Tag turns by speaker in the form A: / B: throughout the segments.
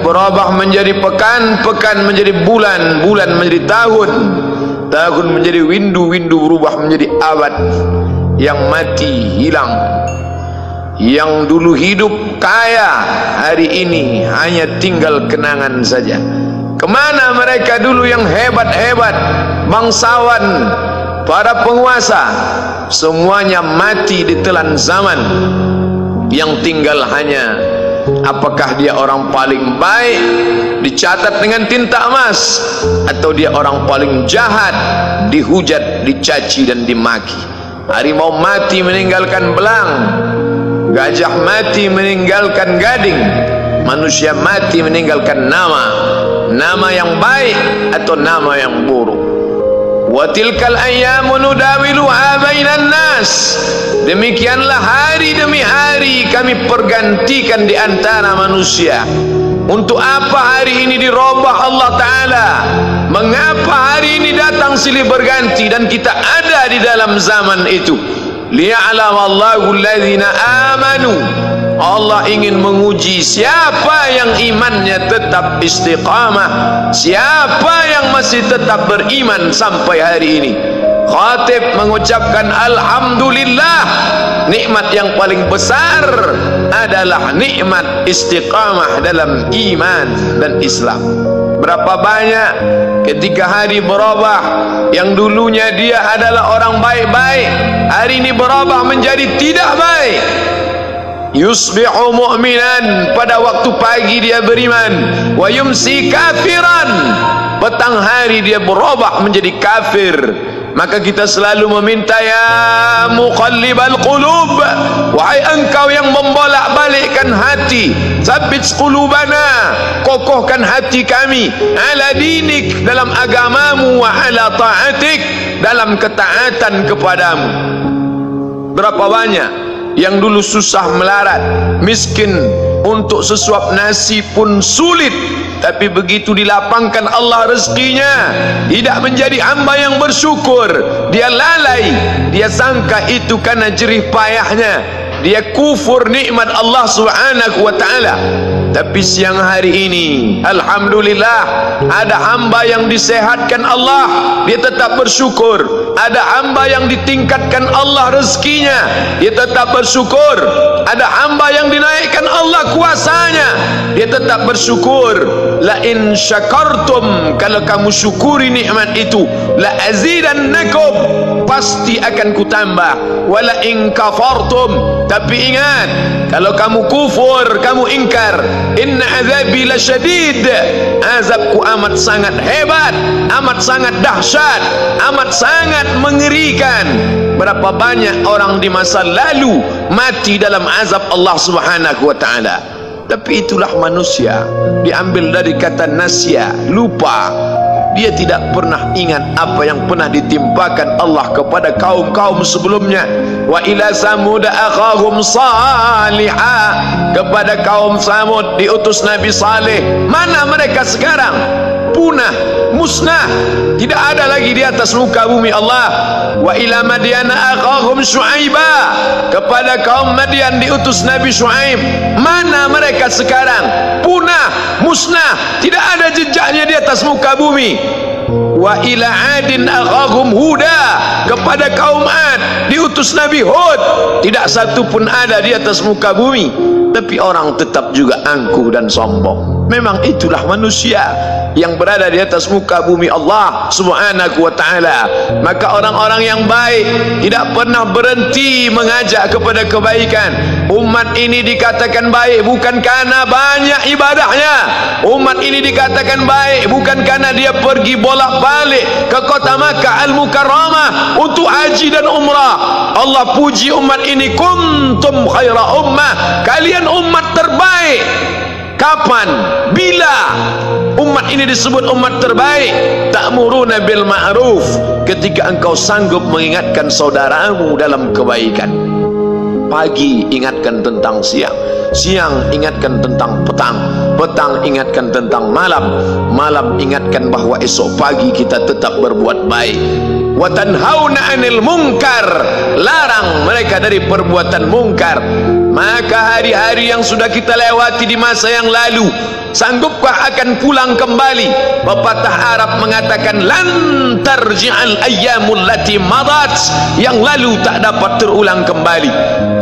A: berubah menjadi pekan, pekan menjadi bulan, bulan menjadi tahun, tahun menjadi windu, windu berubah menjadi abad. Yang mati hilang, yang dulu hidup kaya, hari ini hanya tinggal kenangan saja. Kemana mereka dulu yang hebat-hebat, bangsawan, para penguasa? Semuanya mati ditelan zaman. Yang tinggal hanya apakah dia orang paling baik, dicatat dengan tinta emas, atau dia orang paling jahat, dihujat, dicaci dan dimaki. Harimau mati meninggalkan belang, gajah mati meninggalkan gading, manusia mati meninggalkan nama, nama yang baik atau nama yang buruk. Wa tilkal ayyamu nudawiluha bainan nas. Demikianlah hari demi hari kami pergantikan di antara manusia. Untuk apa hari ini dirubah Allah Ta'ala? Mengapa hari ini datang silih berganti dan kita ada di dalam zaman itu? Liya'lamallahu alladhina amanu. Allah ingin menguji siapa yang imannya tetap istiqamah, siapa yang masih tetap beriman sampai hari ini. Khatib mengucapkan alhamdulillah, nikmat yang paling besar adalah nikmat istiqamah dalam iman dan Islam. Berapa banyak ketika hari berubah, yang dulunya dia adalah orang baik-baik, hari ini berubah menjadi tidak baik. Yusbihu mu'minan, pada waktu pagi dia beriman, wa yumsi kafiran, petang hari dia berubah menjadi kafir. Maka kita selalu meminta, ya muqallibal qulub, wahai engkau yang membolak-balikkan hati, tsabbit qulubana, kokohkan hati kami, ala dinik, dalam agamamu, wa ala ta'atik, dalam ketaatan kepadamu. Berapa banyak yang dulu susah melarat, miskin, untuk sesuap nasi pun sulit, tapi begitu dilapangkan Allah rezekinya, tidak menjadi hamba yang bersyukur. Dia lalai, dia sangka itu karena jerih payahnya, dia kufur nikmat Allah Subhanahu wa ta'ala. Tapi siang hari ini alhamdulillah, ada hamba yang disehatkan Allah, dia tetap bersyukur. Ada hamba yang ditingkatkan Allah rezekinya, dia tetap bersyukur. Ada hamba yang dinaikkan Allah kuasanya, dia tetap bersyukur. La in syakartum, kalau kamu syukuri nikmat itu, la azidannakum, pasti akan kutambah. Wala in kafartum, tapi ingat, kalau kamu kufur, kamu ingkar, inna azabi lasyadid, azabku amat sangat hebat, amat sangat dahsyat, amat sangat mengerikan. Berapa banyak orang di masa lalu mati dalam azab Allah Subhanahu wa ta'ala. Tapi itulah manusia, diambil dari kata nasya, lupa. Dia tidak pernah ingat apa yang pernah ditimpakan Allah kepada kaum-kaum sebelumnya. Wa ila samud akhahum salihah, kepada kaum Samud diutus Nabi Saleh. Mana mereka sekarang? Punah, musnah, tidak ada lagi di atas muka bumi Allah. Wa ila madyana akhahum syuaiba, kepada kaum Madian diutus Nabi Syuaib. Mana mereka sekarang? Punah, musnah, tidak ada jejaknya di atas muka bumi. Wa ila adin akhahum huda, kepada kaum Ad diutus Nabi Hud. Tidak satu pun ada di atas muka bumi, tapi orang tetap juga angkuh dan sombong. Memang itulah manusia yang berada di atas muka bumi Allah Subhanahu wa ta'ala. Maka orang-orang yang baik tidak pernah berhenti mengajak kepada kebaikan. Umat ini dikatakan baik bukan karena banyak ibadahnya. Umat ini dikatakan baik bukan karena dia pergi bolak-balik ke kota Makkah Al-Mukarramah untuk haji dan umrah. Allah puji umat ini, kuntum khaira ummah, kalian umat terbaik. Kapan? Bila umat ini disebut umat terbaik? Ta'muruna bil ma'ruf, ketika engkau sanggup mengingatkan saudaramu dalam kebaikan. Pagi ingatkan tentang siang, siang ingatkan tentang petang, petang ingatkan tentang malam, malam ingatkan bahwa esok pagi kita tetap berbuat baik. Wa tanhauna 'anil munkar, larang mereka dari perbuatan mungkar. Maka hari-hari yang sudah kita lewati di masa yang lalu, Sanggupkah akan pulang kembali? Pepatah Arab mengatakan lan tarji'al ayyamul lati madat, yang lalu tak dapat terulang kembali.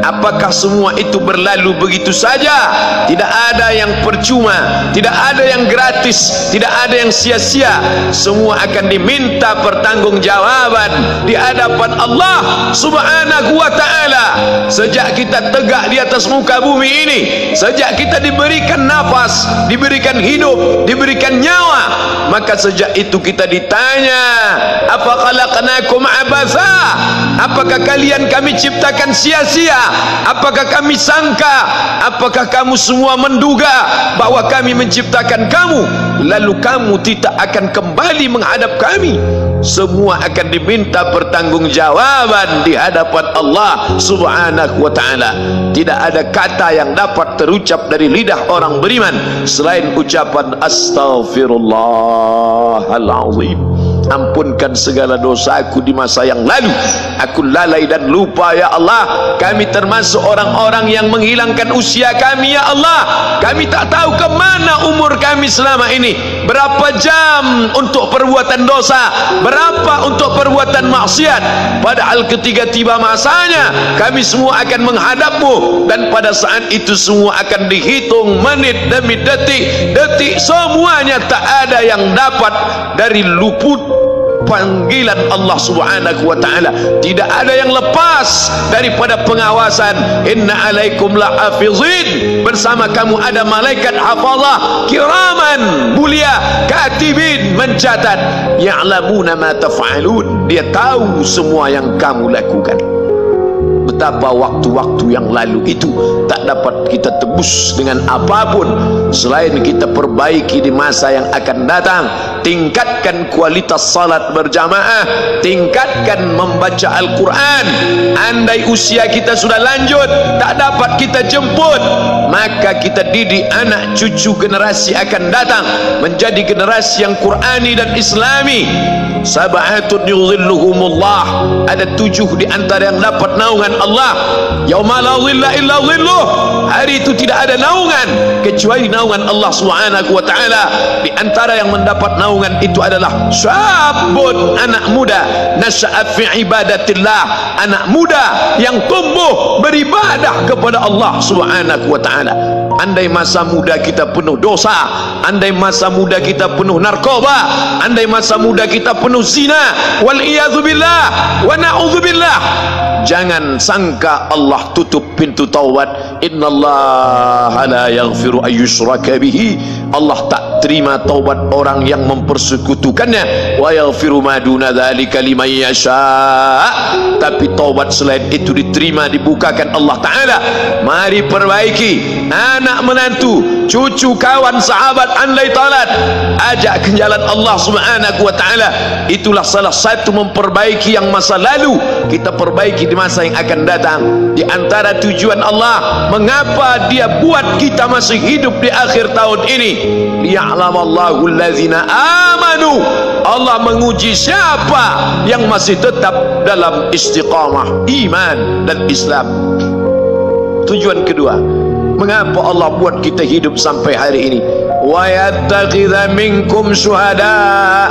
A: Apakah semua itu berlalu begitu saja? Tidak ada yang percuma, tidak ada yang gratis, tidak ada yang sia-sia. Semua akan diminta pertanggungjawaban di hadapan Allah Subhanahu wa ta'ala. Sejak kita tegak di atas muka bumi ini, sejak kita diberikan nafas, diberikan hidup, diberikan nyawa, maka sejak itu kita ditanya, apa khalaqnakum abatha? Apakah kalian kami ciptakan sia-sia? Apakah kami sangka, apakah kamu semua menduga bahwa kami menciptakan kamu lalu kamu tidak akan kembali menghadap kami? Semua akan diminta pertanggungjawaban di hadapan Allah Subhanahu wa ta'ala. Tidak ada kata yang dapat terucap dari lidah orang beriman selain ucapan astaghfirullahalazim. Ampunkan segala dosaku di masa yang lalu, aku lalai dan lupa ya Allah. Kami termasuk orang-orang yang menghilangkan usia kami ya Allah. Kami tak tahu ke mana umur kami selama ini. Berapa jam untuk perbuatan dosa, berapa untuk perbuatan maksiat. Padahal ketika tiba masanya, kami semua akan menghadapmu, dan pada saat itu semua akan dihitung menit demi detik. Detik semuanya tak ada yang dapat dari luput panggilan Allah Subhanahu wa ta'ala. Tidak ada yang lepas daripada pengawasan. Inna alaikum lahafizin, bersama kamu ada malaikat hafazah kiraman mulia katibin, mencatat. Ya'lamuna ma taf'alun, dia tahu semua yang kamu lakukan. Betapa waktu-waktu yang lalu itu tak dapat kita tebus dengan apapun selain kita perbaiki di masa yang akan datang. Tingkatkan kualitas salat berjamaah, tingkatkan membaca Al-Quran. Andai usia kita sudah lanjut, tak dapat kita jemput, maka kita didik anak cucu generasi akan datang menjadi generasi yang Qurani dan Islami. Sab'atun yudhilluhumullah, ada 7 di antara yang dapat naungan Allah. Yauma la dhilla illa dhilluh, hari itu tidak ada naungan kecuali naungan Allah Subhanahu wa ta'ala. Di antara yang mendapat naungan itu adalah syabun, anak muda, nasya'a fi ibadatillah, anak muda yang tumbuh beribadah kepada Allah Subhanahu wa ta'ala. Andai masa muda kita penuh dosa, andai masa muda kita penuh narkoba, andai masa muda kita penuh zina, wal iyadzubillah wa na'udzubillah, jangan sangka Allah tutup pintu taubat. Innallaha la yaghfiru ayyushraka bihi, Allah tak terima taubat orang yang mempersekutukannya. Wa yaghfiru ma duna dzalika liman yasha, tapi taubat selain itu diterima, dibukakan Allah Ta'ala. Mari perbaiki anak menantu, cucu, kawan, sahabat, andai talat, ajak ke jalan Allah Subhanahu wa ta'ala. Itulah salah satu memperbaiki yang masa lalu, kita perbaiki di masa yang akan datang. Di antara tujuan Allah mengapa dia buat kita masih hidup di akhir tahun ini, liya'lamallahu allazina amanu, Allah menguji siapa yang masih tetap dalam istiqamah iman dan Islam. Tujuan kedua, mengapa Allah buat kita hidup sampai hari ini? Wa yattakhidha minkum syuhada,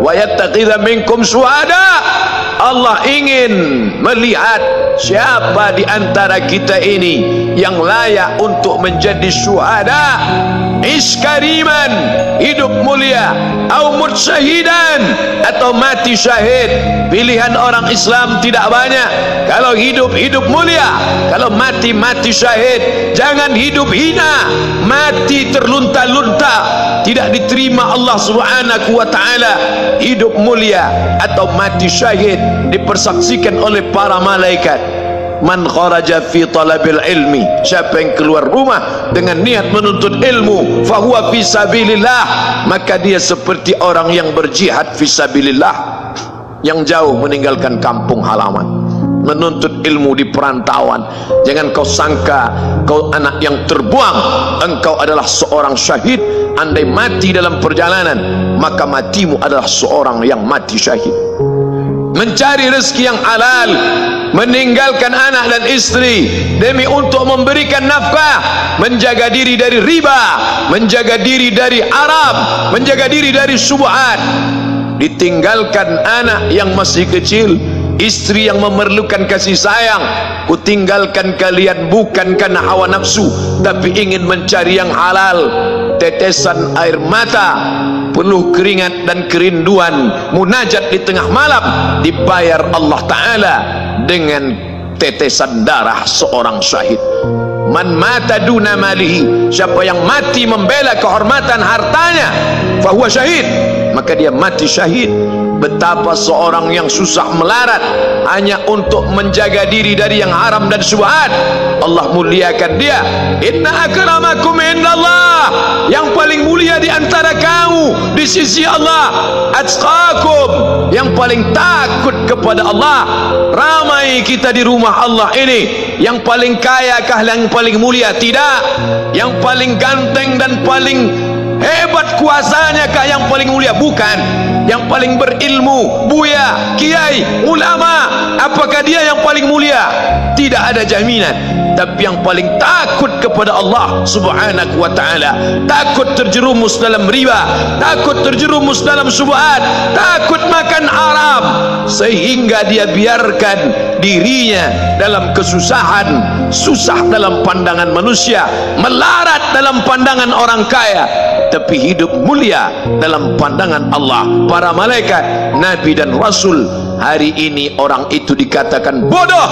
A: wa yattakhidha minkum syuhada, Allah ingin melihat siapa di antara kita ini yang layak untuk menjadi syuhada, iskariman, hidup mulia, au mutsyahidan, atau mati syahid. Pilihan orang Islam tidak banyak. Kalau hidup, hidup mulia. Kalau mati, mati syahid. Jangan hidup hina, mati terlunta-lunta, tidak diterima Allah Subhanahu wa ta'ala. Hidup mulia atau mati syahid dipersaksikan oleh para malaikat. Man kharaja fi talabil ilmi, siapa yang keluar rumah dengan niat menuntut ilmu, fahuwa fi sabilillah, maka dia seperti orang yang berjihad fi sabilillah, yang jauh meninggalkan kampung halaman, menuntut ilmu di perantauan. Jangan kau sangka kau anak yang terbuang, engkau adalah seorang syahid. Andai mati dalam perjalanan, maka matimu adalah seorang yang mati syahid. mencari rezeki yang halal, meninggalkan anak dan istri demi untuk memberikan nafkah, menjaga diri dari riba, menjaga diri dari haram, menjaga diri dari syubhat, ditinggalkan anak yang masih kecil, istri yang memerlukan kasih sayang. Kutinggalkan kalian bukan karena hawa nafsu, tapi ingin mencari yang halal. Tetesan air mata, penuh keringat dan kerinduan, munajat di tengah malam, dibayar Allah Ta'ala dengan tetesan darah seorang syahid. Man mata duna malihi, siapa yang mati membela kehormatan hartanya, fahuwa syahid, maka dia mati syahid. Betapa seorang yang susah melarat hanya untuk menjaga diri dari yang haram dan syubhat, Allah muliakan dia. Inna akramakum indallah, yang paling mulia di antara kamu di sisi Allah, atqakum, yang paling takut kepada Allah. Ramai kita di rumah Allah ini, yang paling kaya kah yang paling mulia? Tidak. Yang paling ganteng dan paling hebat kuasanya kah yang paling mulia? Bukan. Yang paling berilmu, buya, kiai, ulama, apakah dia yang paling mulia? Tidak ada jaminan. Tapi yang paling takut kepada Allah Subhanahu wa ta'ala, takut terjerumus dalam riba, takut terjerumus dalam syubhat, takut makan haram, sehingga dia biarkan dirinya dalam kesusahan, susah dalam pandangan manusia, melarat dalam pandangan orang kaya, tapi hidup mulia dalam pandangan Allah, para malaikat, nabi dan rasul. Hari ini orang itu dikatakan bodoh,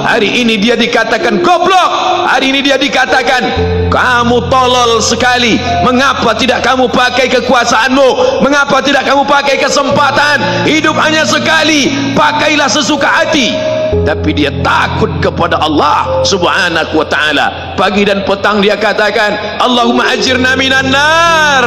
A: hari ini dia dikatakan goblok, hari ini dia dikatakan kamu tolol sekali. Mengapa tidak kamu pakai kekuasaanmu? Mengapa tidak kamu pakai kesempatan? Hidup hanya sekali, pakailah sesuka hati. Tapi dia takut kepada Allah Subhanahu wa ta'ala. Pagi dan petang dia katakan, Allahumma ajirna minan nar,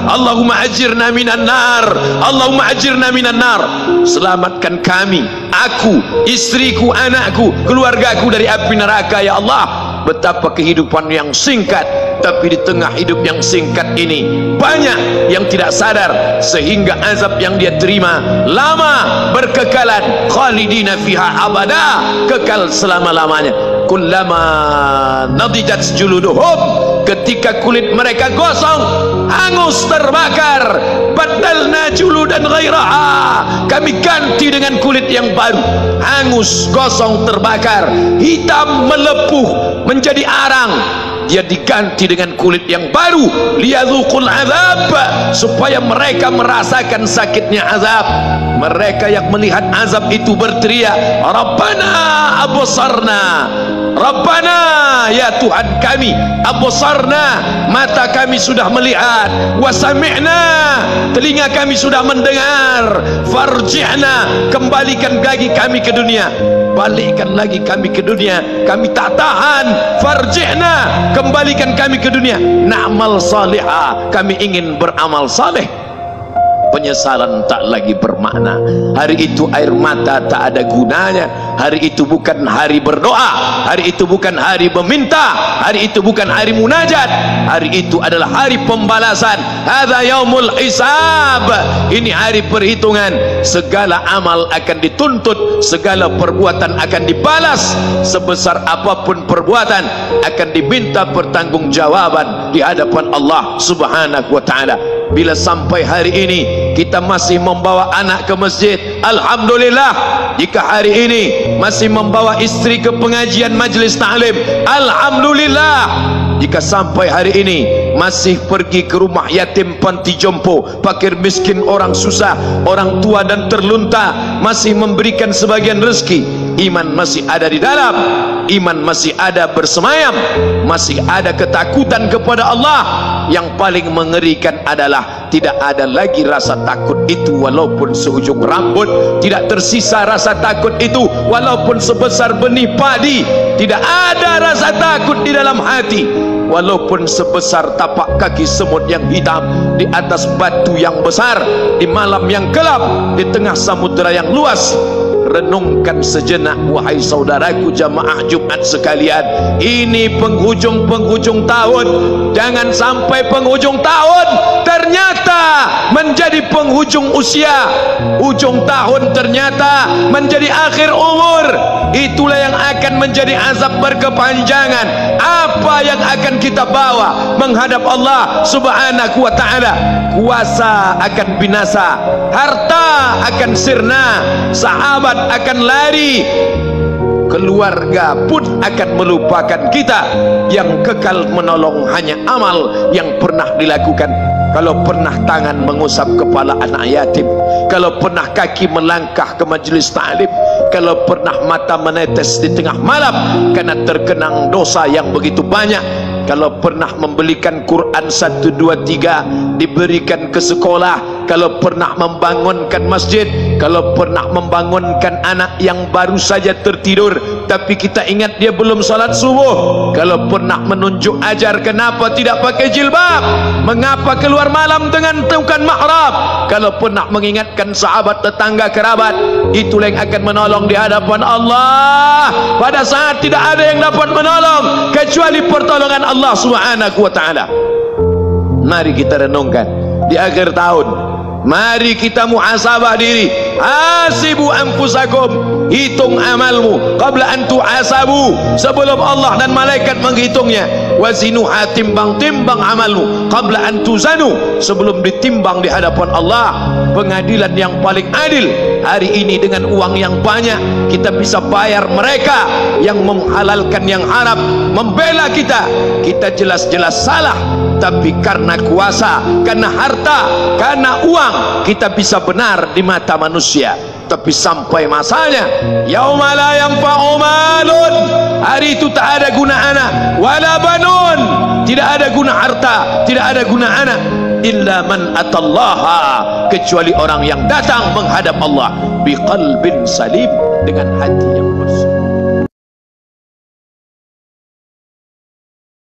A: Allahumma ajirna minan nar, Allahumma ajirna minan nar. Selamatkan kami, aku, istriku, anakku, keluargaku dari api neraka ya Allah. Betapa kehidupan yang singkat, tapi di tengah hidup yang singkat ini banyak yang tidak sadar, sehingga azab yang dia terima lama, berkekalan, khalidina fiha abada, kekal selama-lamanya. Kullama nadijat juluduhum, ketika kulit mereka gosong, hangus, terbakar, badalna juludan ghairaha, kami ganti dengan kulit yang baru. Hangus, gosong, terbakar, hitam, melepuh, menjadi arang, dia diganti dengan kulit yang baru. Liyadzuqul azab, supaya mereka merasakan sakitnya azab. Mereka yang melihat azab itu berteriak, Rabbana absarna, Rabbana, ya Tuhan kami, absarna, mata kami sudah melihat, wasami'na, telinga kami sudah mendengar, farji'na, kembalikan lagi kami ke dunia, balikkan lagi kami ke dunia, kami tak tahan, farji'na, kembalikan kami ke dunia, na'mal salihah, kami ingin beramal saleh. Penyesalan tak lagi bermakna. Hari itu air mata tak ada gunanya. Hari itu bukan hari berdoa, hari itu bukan hari meminta, hari itu bukan hari munajat, hari itu adalah hari pembalasan. Hadza yaumul hisab, ini hari perhitungan. Segala amal akan dituntut, segala perbuatan akan dibalas. Sebesar apapun perbuatan akan diminta pertanggungjawaban di hadapan Allah Subhanahu wa ta'ala. Bila sampai hari ini kita masih membawa anak ke masjid, alhamdulillah. Jika hari ini masih membawa istri ke pengajian majlis ta'lim, alhamdulillah. Jika sampai hari ini masih pergi ke rumah yatim, panti jompo, fakir miskin, orang susah, orang tua dan terlunta, masih memberikan sebagian rezeki, iman masih ada di dalam, iman masih ada bersemayam, masih ada ketakutan kepada Allah. Yang paling mengerikan adalah tidak ada lagi rasa takut itu walaupun seujung rambut, tidak tersisa rasa takut itu walaupun sebesar benih padi, tidak ada rasa takut di dalam hati walaupun sebesar tapak kaki semut yang hitam di atas batu yang besar, di malam yang gelap, di tengah samudera yang luas. renungkan sejenak wahai saudaraku jamaah Jumat sekalian. Ini penghujung-penghujung tahun. Jangan sampai penghujung tahun ternyata menjadi penghujung usia, ujung tahun ternyata menjadi akhir umur. Itulah yang akan menjadi azab berkepanjangan. Apa yang akan kita bawa menghadap Allah Subhanahu wa ta'ala? Kuasa akan binasa, harta akan sirna, sahabat akan lari, keluarga pun akan melupakan kita. Yang kekal menolong hanya amal yang pernah dilakukan. Kalau pernah tangan mengusap kepala anak yatim, kalau pernah kaki melangkah ke majlis ta'lim, kalau pernah mata menetes di tengah malam karena terkenang dosa yang begitu banyak, kalau pernah membelikan Quran 1, 2, 3 diberikan ke sekolah, kalau pernah membangunkan masjid, kalau pernah membangunkan anak yang baru saja tertidur tapi kita ingat dia belum salat subuh, kalau pernah menunjuk ajar kenapa tidak pakai jilbab, mengapa keluar malam dengan bukan mahram, kalau pernah mengingatkan sahabat, tetangga, kerabat, itulah yang akan menolong di hadapan Allah pada saat tidak ada yang dapat menolong kecuali pertolongan Allah Subhanahu wa ta'ala. Mari kita renungkan di akhir tahun. Mari kita muhasabah diri. Hasibu anfusakum, hitung amalmu qabla an tuhasabu, sebelum Allah dan malaikat menghitungnya. Wazinuha, timbang-timbang amalmu qabla an tuzanu, sebelum ditimbang di hadapan Allah. Pengadilan yang paling adil. Hari ini dengan uang yang banyak kita bisa bayar mereka yang menghalalkan yang haram, membela kita. Kita jelas-jelas salah, tapi karena kuasa, karena harta, karena uang kita bisa benar di mata manusia. Tapi sampai masanya yauma la yanfa'u malun, hari itu tak ada guna anak, wala banun, tidak ada guna harta, tidak ada guna anak, illa man atallaha, kecuali orang yang datang menghadap Allah biqalbin salim, dengan hati yang bersih.